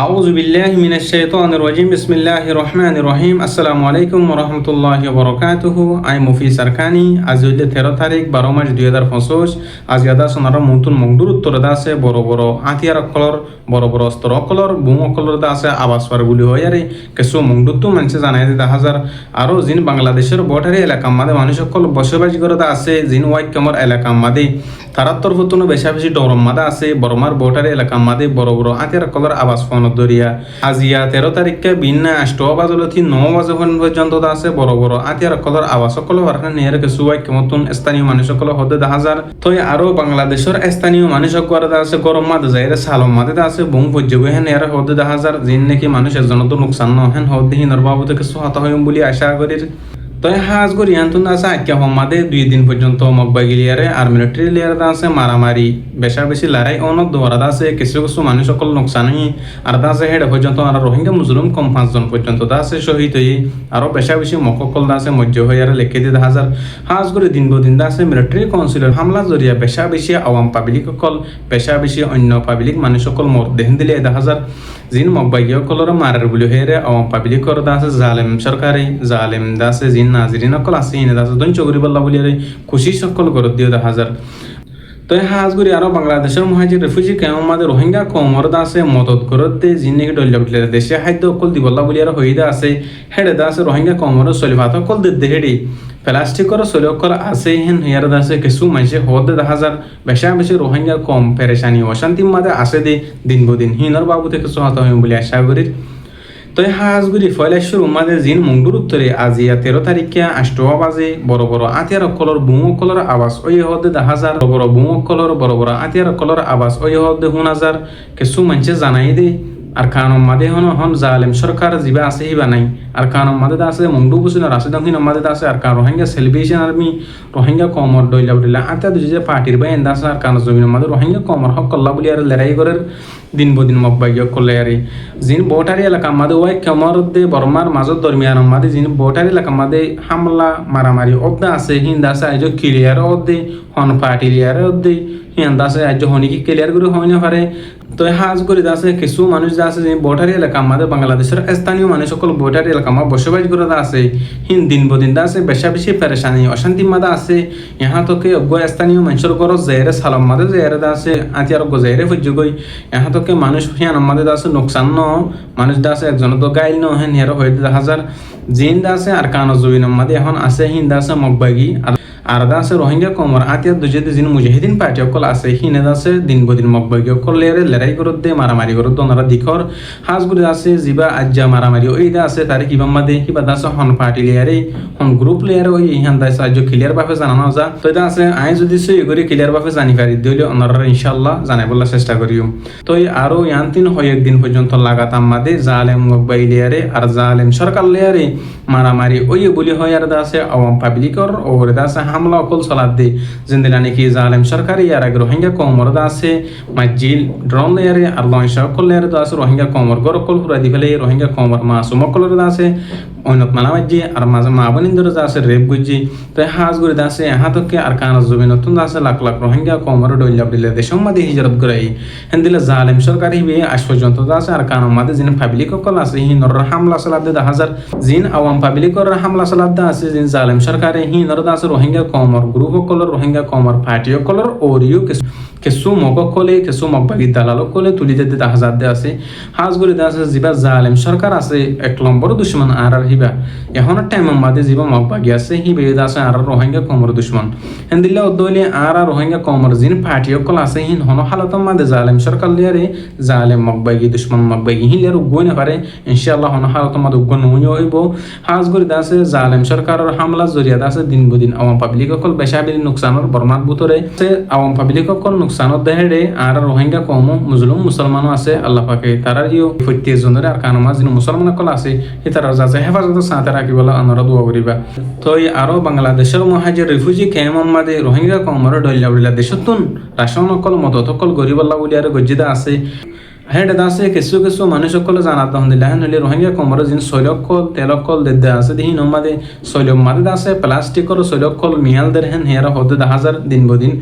আউযু বিল্লাহি মিনাশ শাইতানির রাজিম বিসমিল্লাহির রহমানির রহিম আসসালামু আলাইকুম ওয়া রাহমাতুল্লাহি ওয়া বারাকাতুহু আই মুফি সারকানি আজ হইলে 13 তারিখ 12 মাস 2025 আজ ইয়াদা সোনার নতুন মংদুর উত্তর দা আছে বড় বড় আতিয়ার কলর বড় বড় অস্ত্র কলর বুম কলর দা আছে আবাসবার গুলি হয় আরে কিছু মংদুর তো মানছে জানাই দা হাজার আরো জিন বাংলাদেশের বর্ডারে এলাকা মাদে মানুষ সকল বসবাস করে দা আছে জিন ওয়াইক কামর এলাকা মাদে তারার তরফ তুনো বেশা বেশি ডরম মাদা আছে বড়মার বর্ডারে এলাকা মাদে বড় বড় আতিয়ার কলর আবাস দরিয়া আজিয়া 13 তারিখকে বিন্না 8 বাজলতি 9 বাজে পর্যন্ত আছে বড় বড় আতিয়ার কলর আবাস সকল বারখান নিয়ার কিছু ওয়াই কেমন স্থানীয় মানুষ সকল হদে 10,000 তো আরো বাংলাদেশের স্থানীয় মানুষ সকল আছে গরম মাদে যাইরে সালম মাদে আছে বুম পর্যগ হেন নিয়ার হদে 10,000 জিন নাকি মানুষের জন্য তো নুকসান ন হেন হদে হিনর বাবুতে কিছু হতা হইম বলি আশা করি তো হাজ করি আন্তন আছে আজ্ঞা হমাদে 2 দিন পর্যন্ত মকবাগিলিয়ারে আর মিলিটারি লিয়ার আছে মারামারি বেশা বেশি লড়াই অনেক দৌড়াত আছে কিছু কিছু মানুষ সকল নোকসান হই আর আছে হেডে পর্যন্ত আর রোহিঙ্গা মুসলিম কম 5 জন পর্যন্ত আছে শহীদ হই আরো বেশা বেশি মককল আছে মজ্জ হই আর লেখে দিয়ে 10,000 হাজ করে দিন বদিন আছে মিলিটারি কাউন্সিলের হামলা জরিয়া বেশা বেশি আওয়াম পাবলিক সকল বেশা বেশি অন্য পাবলিক মানুষ সকল মর দেন দিলে 10,000 জিন মকবাগিয়া কলর মারার বলি হেরে আওয়াম পাবলিক কর আছে জালেম সরকারি জালেম দাসে জিন নাজরিন সকল আছে ইনে দাসে দন চৌরি বল্লা বলি রে খুশি সকল করে দিও 10,000 তো হাজগুড়ি আরো বাংলাদেশের মহাজির রেফিউজি কেমন মাদের রোহিঙ্গা কমর আছে মদত করতে জিন্দিগি ডল্লা বলি দেশে খাদ্য অকল দি বল্লা বলি আর হইদা আছে হেডে আছে রোহিঙ্গা কমর চলি ভাত অকল দে হেডি প্লাস্টিকর চলি অকল আছে হেন হিয়ার আছে কিছু মানুষে হদে 10,000 বেশা বেশি রোহিঙ্গা কম পেরেশানি অশান্তি মাদে আছে দে দিন বদিন হিনর বাবু থেকে সহায়তা হইম বলে আশা করি তো হাজগুড়ি ফয়লেশ্বর উম্মাদের জিন মংডুর উত্তরে আজিয়া 13 তারিখে 8 বাজে বড় বড় আতিয়ার কলর বুম কলর আবাস ওই হদে 10,000 বড় বড় বুম কলর বড় বড় আতিয়ার কলর আবাস ওই হদে 1,000 কিছু মানুষে জানাই দে আর কানম মাদে হন জালেম সরকার জিবা আছে হিবা নাই আর কানম মাদে আছে মংডু বুসিন রাশিদাম হিন মাদে আছে আর কান রোহিঙ্গা সেলিব্রেশন আর্মি রোহিঙ্গা কমর দইলা বলিলা আতা দুজে পার্টির বাই এন্দাস আর কান জমিন মাদে রোহিঙ্গা কমর হক কল্লা বলি আর লড়াই করার দিন বদিন মকবাগিয় করলে আর জিন বোটারি এলাকা মাদে ওয়াই কমর দে বর্মার মাজত দরমিয়ান মাদে জিন বোটারি এলাকা মাদে হামলা মারামারি অবদা আছে হিন্দা আছে আজ ক্লিয়ার অদে হন পার্টি লিয়ার অদে হিন্দা আছে আজ হনি কি ক্লিয়ার করে হয় না পারে তো হাজ করে আছে কিছু মানুষ আছে যে বোটারি এলাকা আমাদের বাংলাদেশের স্থানীয় মানুষ সকল বোটারি এলাকা মা বসবাস করে আছে হিন দিন বদিন আছে বেশা বেশি পেরেশানি অশান্তি মাদা আছে ইহা তোকে অজ্ঞ স্থানীয় মানুষের ঘর জেরে সালাম মাদে জেরে আছে আতি আর জেরে ফুজ গই ইহা তোকে মানুষ হিয়ান আমাদের আছে নোকসান ন মানুষ আছে একজন তো গাইল ন হেন হের হয়ে 10,000 জিন আছে আর কানো জবিন আমাদের এখন আছে হিন্দা আছে মকবাগি আর আছে রোহিঙ্গা কমর আতিয়া দুজে দিন মুজাহিদিন পার্টি অকল আছে হিনে আছে দিন বদিন মকবাগি অকল লেরে লড়াই করত দে মারামারি করত ওনারা দিখর হাজগুড়ি আছে জিবা আজ্জা মারামারি ওইটা আছে তারে কিবা মাদে কিবা আছে হন পার্টি লেয়ারে হন গ্রুপ লেয়ারে ওই ইহান দাইছে আজ ক্লিয়ার ভাবে জানানো যা তো এটা আছে আই যদি সই করে ক্লিয়ার ভাবে জানি পারি দিলে ওনারা ইনশাআল্লাহ জানাই বলার চেষ্টা করিও তো আরো ইয়ান তিন হয় একদিন পর্যন্ত লাগাতাম মাদে জালেম মকবাগি লেয়ারে আর জালেম সরকার লেয়ারে মারামারি ওই বলি হয় আর আছে আওয়াম পাবলিকর ওর আছে হামলা অকল চলাত দে জিন্দিলা নাকি জালেম সরকারি আর আগে রোহিঙ্গা কমর আছে মাজিল ড্রোন লেয়ারে আর লঞ্চ অকল লেয়ারে তো আছে রোহিঙ্গা কমর গর অকল পুরা দি ফেলে রোহিঙ্গা কমর মাসুম অকলের আছে অন্যত মানা মাজি আর মাঝে মা বনিন্দর আছে রেপ গুজি তো হাজ গুরি আছে হাতকে আর কান জমি নতুন আছে লাখ লাখ রোহিঙ্গা কমর ডইলা দিলে দেশম মাদে হিজরত করাই হেন্দিলা জালেম সরকারি বে আজ পর্যন্ত আছে আর কান মাদে জিন পাবলিক অকল আছে হিনর হামলা চালাত দে 10,000 জিন আওয়াম পাবলিকর হামলা চালাত দে আছে জিন জালেম সরকারি হিনর আছে রোহিঙ্গা কমর গ্রুপ অকলর রোহিঙ্গা কমর পার্টি অকলর ওরিও কিছু মককলে কিছু মকবাগি দালাল কলে তুলি দে 10,000 দে আছে হাজ গুরি আছে জিবা জালেম সরকার আছে এক নম্বর দুশ্মন আর হিবা এখন টাইম মাদে জিবা মকবাগি আছে হিবে আছে আর রোহিঙ্গা কমর দুশ্মন হেন্দিল্লা উদ্দইলে আর রোহিঙ্গা কমর জিন পার্টি অকল আছে হিন হন হালত মাদে জালেম সরকার লিয়ারে জালেম মকবাগি দুশ্মন মকবাগি হিলের উগ্গই না পারে ইনশাআল্লাহ হন হালত মাদে উগ্গ নই হইব হাজ গুরি আছে জালেম সরকারের হামলা জরিয়া আছে দিন বদিন আওয়াম পাবলিক অকল বেশাবেরি নুকসানর বর্মাত বুতরে আওয়াম পাবলিক অকল নুকসানত দেহেরে আর রোহিঙ্গা কম মুসলিম মুসলমানও আছে আল্লাহ পাকে তারা ইও প্রত্যেক জনের আর কানমা যিনি মুসলমান অকল আছে সে তারা যাচ্ছে হেফাজত সাথে রাখিবলা আনারা দোয়া করিবা তো আরো বাংলাদেশের মহাজির রিফিউজি কেমন মাদে রোহিঙ্গা কমর ডইলা বলিলা দেশতুন রাশন অকল মদত অকল গরিবল্লা বলি আর গজ্জিদা আছে হেড আছে কিছু কিছু মানুষ সকলে জানাত দিলা হেন হলে রোহিঙ্গা কমর জিন শৈলকল তেলকল দে আছে দিহি নমাদে শৈলক মাদে আছে প্লাস্টিকর শৈলকল মিয়াল দের হেন হেরা হদে 10,000 দিন বদিন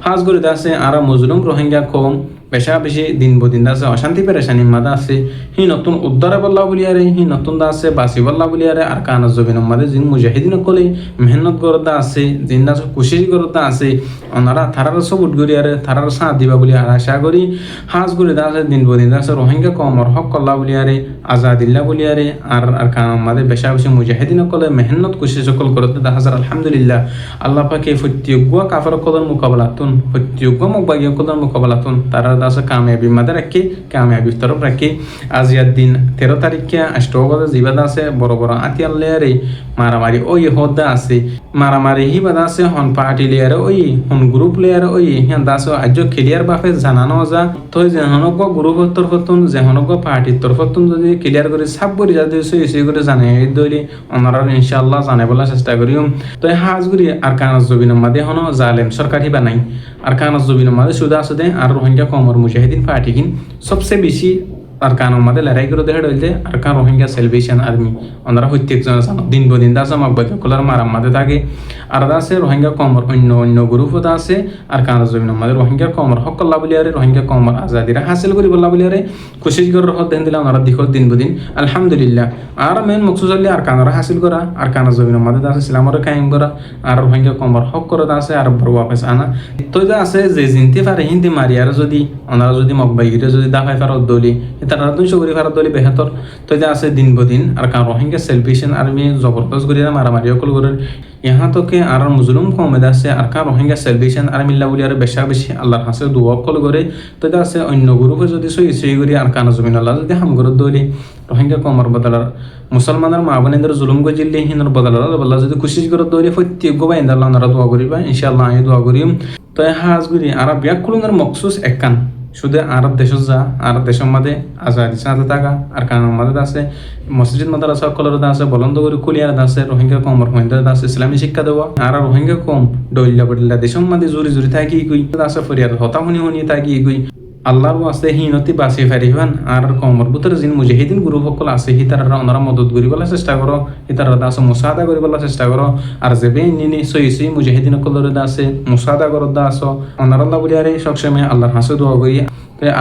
হাজ করে আছে আর মুজলুম রোহিঙ্গা কম বেশি দিন বদিন আছে অশান্তি পেরেশানি মাদা আছে হি নতুন উদ্ধারে বল্লা বলিয়ারে হি নতুন দা আছে বাসি বল্লা বলিয়ারে আর কানা জবিন মাদে জিন মুজাহিদিন কলে মেহনত করদা আছে জিন দা কোশিশ করদা আছে ওনারা থারার সব উঠগরিয়ারে থারার সাথ দিবা বলি আর আশা করি হাজ করে দা আছে দিন বদিন আছে রোহিঙ্গা কমর হক কল্লা বলিয়ারে আজাদিল্লা বলিয়ারে আর কানা মাদে বেশি মুজাহিদিন কলে মেহনত কোশিশ কল করতে দা হাজার আলহামদুলিল্লাহ আল্লাহ পাকে ফত্যুগ কাফার কদর মুকাবলাতুন ফত্যুগ মুবাগিয়া কদর মুকাবলাতুন তারা দাসে কামিয়াবি মাদে রাখি কামিয়াবি তরফ রাখি আজিয়ার দিন 13 তারিখে আষ্টবাদে জিবাদ আছে বড় বড় আতিয়াল লেয়ারে মারামারি ওই হদ্দা আছে মারামারি হিবাদ আছে হন পার্টি লেয়ারে ওই হন গ্রুপ লেয়ারে ওই হিয়ান দাস আজ ক্লিয়ার বাফে জানানো যা তো যে হনক গ্রুপ তরফতুন যে হনক পার্টির তরফতুন যদি ক্লিয়ার করে সাব করে যাতে সই করে জানে দইলে ওনারা ইনশাআল্লাহ জানে বলার চেষ্টা করিম তো হাজগুরি আর কানাজ জবিনের মাঝে হন জালেম সরকার হিবা নাই আর কানাজ জবিনের মাঝে সুদা আছে আর রোহিঙ্গা কমর মুজাহিদিন পার্টি কিন সবচেয়ে বেশি আর কানোর মাঝে লড়াই করে দেখা হইলে আর কান রোহিঙ্গা সেলভেশন আর্মি ওনারা প্রত্যেকজন দিন বদিন দাস আমাকে কলার মারার মাঝে থাকে আর আছে রোহিঙ্গা কমর অন্য গ্রুপও আছে আর কানাজ জমিনের মাঝে রোহিঙ্গা কমর হক কল্লা বলি আরে রোহিঙ্গা কমর আজাদিরা হাসিল করি বললা বলি আরে কোশিশ করে রহ দেন দিলা ওনারা দিখর দিন বদিন আলহামদুলিল্লাহ আর মেন মকসুদ হলে আর কানারা হাসিল করা আর কানাজ জমিনের মাঝে আছে ইসলামরে কায়েম করা আর রোহিঙ্গা কমর হক করে আছে আর বড় ওয়াপস আনা তো যা আছে যে জিনতে পারে হিন্দি মারি আর যদি ওনারা যদি মকবাইগিরে যদি দাফাই ফারত দলি তারা 200 করে ফারত দলি বেহতর তো যা আছে দিন বদিন আর কান রোহিঙ্গা সেলভেশন আর্মি জবরদস্ত করি মারামারি অকল করে यहाँ तो के आर मुजलुम को उम्मीद से আর কান রোহিঙ্গা সেলভেশন আর্মি লাউলি আর বেশি আল্লাহর হাসে দোয়া কল করে তো যা আছে অন্য গ্রুপে যদি সই করি আর কান জমিন আল্লাহ যদি হাম করে দলি রোহিঙ্গা কমর বদলার মুসলমানের মা বোনেদের জুলুম গজিল্লি হিন্দর বদলার বদলা যদি কোশিশ করে দলি প্রত্যেক গোবা ইন্দাল্লাহ ওনারা দোয়া করিবা ইনশাআল্লাহ আমি দোয়া করিম তো হাজগুরি আর ব্যাকুলনের মকসুস একখান শুধু আরব দেশ যা আরব দেশের মধ্যে আজাদি সাথে থাকা আর কানের মধ্যে আছে মসজিদ মাদ্রাসা কলর আছে বলন্দ করে কুলিয়ার আছে রোহিঙ্গা কম রোহিঙ্গা আছে ইসলামী শিক্ষা দেওয়া আর রোহিঙ্গা কম ডইল্লা বডিল্লা দেশের মধ্যে জুরি থাকি কই আছে ফরিয়াদ হতা হুনি থাকি কই আল্লাহর আছে হিনতি বাঁচি ফারিবান আর কমর ভিতরে যিনি মুজাহিদিন গ্রুপ সকল আছে হি তারা ওনারা মদত করিবলা চেষ্টা করো হি তারা আছে মুসাদা করিবলা চেষ্টা করো আর যেবে নিনি সই মুজাহিদিন সকলের আছে মুসাদা করো দা আছো ওনারা আল্লাহ বলি আরে সবসময় আল্লাহর হাসে দোয়া করি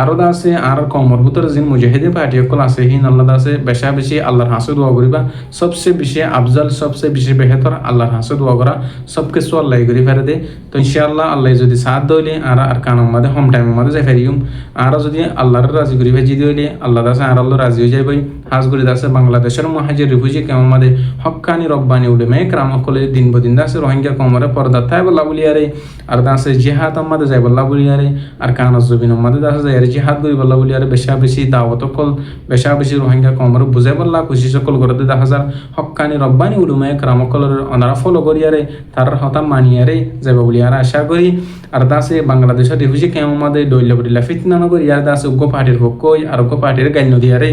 আরো দা আছে আর কমর ভিতরে যিনি মুজাহিদিন পার্টি সকল আছে হি আল্লাহ আছে বেশি আল্লাহর হাসে দোয়া করিবা সবচেয়ে বেশি আফজাল সবচেয়ে বেশি বেহতর আল্লাহর হাসে দোয়া করা সব কিছু আল্লাহ করি ফেরে দে তো ইনশাআল্লাহ আল্লাহ যদি সাথ দইলে আর কানের মধ্যে হোম টাইমের মধ্যে যাই ফেরিম আর যদি আল্লাহর রাজি করি ভেজি দিলে আল্লাহ দাসে আর আল্লাহ রাজি হয়ে যাই ভাই হাজ করি দাসে বাংলাদেশের মহাজির রিফিউজি কেমন মাদে হক্কানি রব্বানি উলেমে ক্রাম কলে দিন বদিন দাসে রোহিঙ্গা কমরে পর্দা তাই বল্লা বলি আরে আর দাসে জিহাদ আমাদের যাই বল্লা বলি আরে আর কানাজ জবিন আমাদের দাসে যাই আর জিহাদ করি বল্লা বলি আরে বেশি দাওয়াত কল বেশি রোহিঙ্গা কমরে বুঝাই বল্লা খুশি সকল করে দে 10,000 হক্কানি রব্বানি উলেমে ক্রাম কলের ওনারা ফলো করি আরে তার হতা মানি আরে যাই বলি আর আশা করি আর দাসে বাংলাদেশের রিফিউজি কেমন মাদে ডইলা বডিলা ফিতনা নগরি আর দাসে উগ্র পার্টির পক্ষই আর উগ্র পার্টির গাইল নদী আরে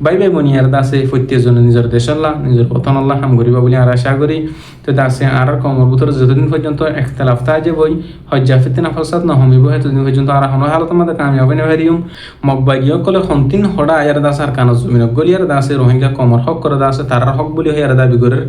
বাই বনি আর দাসে প্রত্যেকজন নিজের দেশ আল্লাহ নিজের পতন আল্লাহ হাম করিবা বলে আর আশা করি তো দাসে আর কমর ভিতরে যতদিন পর্যন্ত একতলাফ থাকে বই হজ্জা ফিতনা ফসাদ না হমিব এতদিন পর্যন্ত আর হন হালত আমাদের কামিয়াব না হারিম মকবাগিও কলে হন্তিন হড়া আর দাস আর কানা জমিন গলি আর দাসে রোহিঙ্গা কমর হক করে দাসে তারার হক বলি হয় আর দাবি করে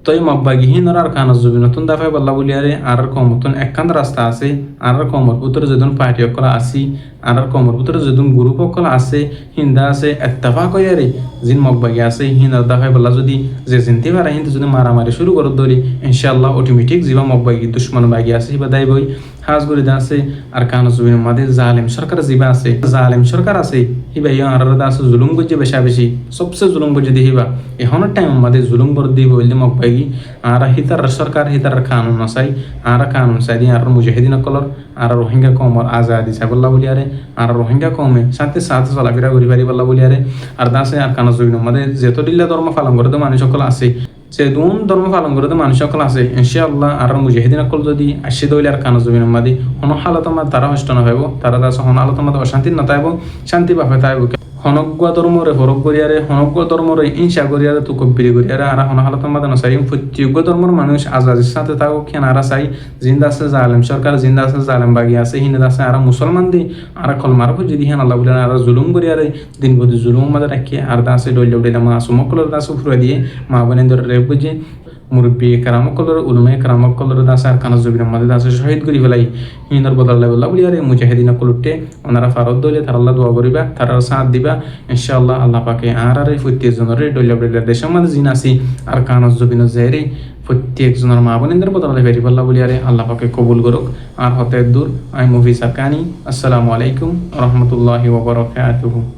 তো এই মকবাগিহীন আর কানা জমিন নতুন দাফায় বল্লা বলি আর কমতন একখান রাস্তা আছে আর কমর ভিতরে যখন পার্টি সকল আসি আর কমর ভিতরে যখন গ্রুপ সকল আছে হিন্দা আছে এত্তেফাক হয়ে আরে যিন মকবাগি আছে হিন্দার দাফায় বল্লা যদি যে চিনতে পারে হিন্দু যদি মারামারি শুরু করে ধরি ইনশাআল্লাহ অটোমেটিক যিবা মকবাগি দুশ্মন বাগি আছে হিবা দায় বই হাজ করে আছে আর কানা জমিনের মাঝে জালেম সরকার যিবা আছে জালেম সরকার আছে হিবা ইয়া আর আছে জুলুম গজে বেশি সবচেয়ে জুলুম গজে দি হিবা এখনের টাইম মাঝে জুলুম বর দি বললে মকবাগি আর হিতার সরকার হিতার কানুন আসাই আর কানুন সাই দি আর মুজাহিদিন কলর আর রোহিঙ্গা কমর আজাদি সাবল্লা বলি আরে আর রোহিঙ্গা কমে সাথে চলাফেরা করি পারি বল্লা বলি আরে আর দাসে আর কানা জমিনের মাঝে যেত দিল্লা ধর্ম পালন করে তো মানুষ সকল আছে যে দুন ধর্ম পালন করে তো মানুষ সকল আছে ইনশাআল্লাহ আর মুজাহিদিন সকল যদি আসি দইলে আর কানা জমিনের মাঝে হন হালত আমার তারা হষ্ট না হইব তারা দাস হন হালত আমাদের অশান্তি না তাইব শান্তি পাবে তাইব হনজ্ঞা ধর্মরে হরক করিয়ারে হনজ্ঞ ধর্মরে হিংসা করিয়ারে তো কব্বিরি করিয়ারে আর হন হালত আমাদের নসাই প্রত্যেক ধর্মের মানুষ আজাদির সাথে থাকো কেন আর চাই জিন্দা আছে জালেম সরকার জিন্দা আছে জালেম বাগি আছে হিন্দা আছে আর মুসলমান দি আর কলমার যদি হেন আল্লাহ বলে আর জুলুম করিয়ারে দিন প্রতি জুলুম আমাদের রাখি আর দাসে ডইলে উঠে মা সুমকলের দাস ফুরে দিয়ে মা বোনের রেপ বুঝে মুরব্বী কেরামকলর উলুমে কেরামকলর দাসে আর কানজ জবিনের মধ্যে দাসে শহীদ করি ফেলাই হিন্দর বদলাই বল্লা বলি আর মুজাহিদিন কলুটে ওনারা ফারত দইলে তার আল্লাহ দোয়া করিবা তার সাথ দিবা ইনশাআল্লাহ আল্লাহ পাকে আর প্রত্যেকজনের ডইলা দেশের মধ্যে জিন আসি আর কানজ জবিনের জেরি প্রত্যেকজনের মা বোনেদের বদলে ফেরি বল্লা বলি আরে আল্লাহ পাকে কবুল করুক আর হতে দূর আমি মুফি সারকানি আসসালামু আলাইকুম রহমতুল্লাহি ওয়া বারাকাতুহু।